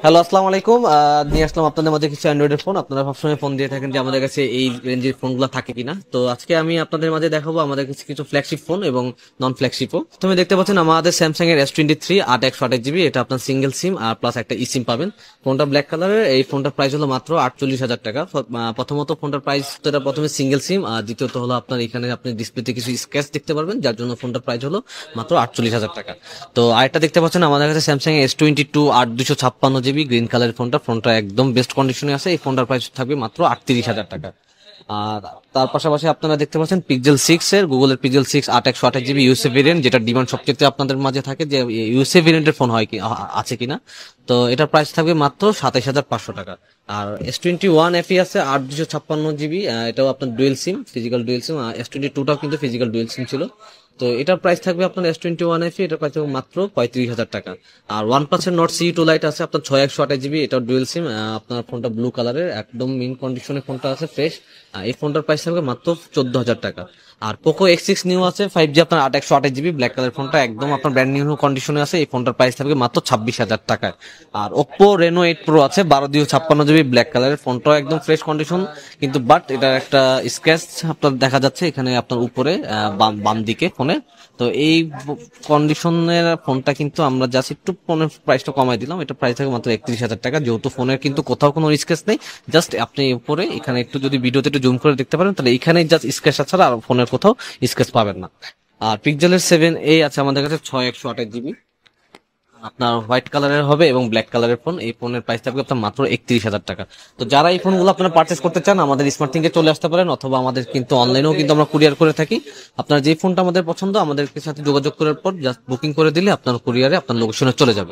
Hello, আসসালামু আলাইকুম। নিয়ে আসলাম আপনাদের মধ্যে কিছু অ্যান্ড্রয়েডের ফোন। আপনারা সবসময় ফোন দিয়ে থাকেন যে আমাদের কাছে এই রেঞ্জের ফোনগুলো থাকে কিনা। তো আজকে আমি আপনাদের মাঝে দেখাবো আমাদের কাছে কিছু ফ্ল্যাগশিপ ফোন এবং নন ফ্ল্যাগশিপও। তুমি দেখতে পাচ্ছেন আমাদের স্যামসাং এর S23 8 128 GB, এটা আপনার সিঙ্গেল সিম আর প্লাস একটা ই সিম পাবেন। ফোনটা ব্ল্যাক কালারের। এই ফোনটার প্রাইস হলো মাত্র 48,000 টাকা। প্রথমত ফোনটার প্রাইস, এটা প্রথমে সিঙ্গেল সিম, আর দ্বিতীয়ত হলো আপনার এখানে আপনি ডিসপ্লেতে কিছু স্ক্র্যাচ দেখতে পারবেন, যার জন্য ফোনটার প্রাইস হলো মাত্র 48,000 টাকা। তো আরেকটা দেখতে পাচ্ছেন আমাদের কাছে স্যামসাং S22 8 256 GB গ্রিন কালারের ফোনটা একদম বেস্ট কন্ডিশনে আছে। এই ফোনটার প্রাইস থাকবে মাত্র 38,000 টাকা। আর তার পাশাপাশি আপনারা দেখতে পাচ্ছেন পিক্সেল 6 এর, গুগলের পিক্সেল 6 8 128 GB ইউএসএ ভেরিয়েন্ট, যেটা ডিমান্ড সবচেয়ে আপনাদের মাঝে থাকে যে ইউএসএ ভেরিয়েন্টের ফোন হয় কি আছে কিনা। তো এটার প্রাইস থাকবে মাত্র 27,500 টাকা। আর S21 FE আছে 8 256 GB, এটাও আপনার ডুয়েল সিম, ফিজিক্যাল ডুয়েল সিম। S22টাও কিন্তু ফিজিক্যাল ডুয়েল সিম ছিল। তো এটার প্রাইস থাকবে আপনার S21 FE, এটার প্রাইস থাকবে মাত্র 35,000 টাকা। আর OnePlus এর Nord CE2 Lite আছে আপনার 6 128 GB, এটা ডুয়েল সিম। আপনার ফোনটা ব্লু কালারের, একদম মিন কন্ডিশনে ফোনটা আছে, ফ্রেশ। এই ফোনটার প্রাইস থাকবে মাত্র 14,000 টাকা। আর পোকো X6 নিউ আছে 5G, আপনার 8 128 GB ব্ল্যাক কালার ফোনটা একদম আপনার ব্র্যান্ড নিউ কন্ডিশনে আছে। এই ফোনটার প্রাইস থাকবে মাত্র 26,000 টাকায়। আর Oppo Reno 8 Pro আছে 12 256 GB ব্ল্যাক কালারের ফোনটাও একদম ফ্রেশ কন্ডিশন, কিন্তু বাট এটার একটা স্ক্র্যাচ আপনার দেখা যাচ্ছে এখানে আপনার উপরে বাম দিকে ফোনে। তো এই কন্ডিশনের ফোনটা কিন্তু আমরা জাস্ট একটু ফোনের প্রাইসটা কমাই দিলাম, এটা প্রাইস থাকে মাত্র 31,000 টাকা। যেহেতু ফোনের কিন্তু কোথাও কোনো স্ক্র্যাচ নেই, জাস্ট আপনি উপরে এখানে একটু যদি ভিডিওতে একটু জুম করে দেখতে পারেন, তাহলে এখানে জাস্ট স্ক্র্যাচ ছাড়া আর ফোনের কোথাও স্ক্র্যাচ পাবেন না। আর পিক্সেলের 7A আছে আমাদের কাছে 6 128 GB, আপনার হোয়াইট কালারের হবে এবং ব্ল্যাক কালারের ফোন। এই ফোনের প্রাইস থাকবে আপনার মাত্র 31,000 টাকা। তো যারা এই ফোনগুলো আপনারা পারচেস করতে চান, আমাদের স্মার্ট থিংকে চলে আসতে পারেন, অথবা আমাদের কিন্তু অনলাইনেও কিন্তু আমরা কুরিয়ার করে থাকি। আপনার যে ফোনটা আমাদের পছন্দ, আমাদের সাথে যোগাযোগ করার পর জাস্ট বুকিং করে দিলে আপনার কুরিয়ারে আপনার লোকেশনে চলে যাবে।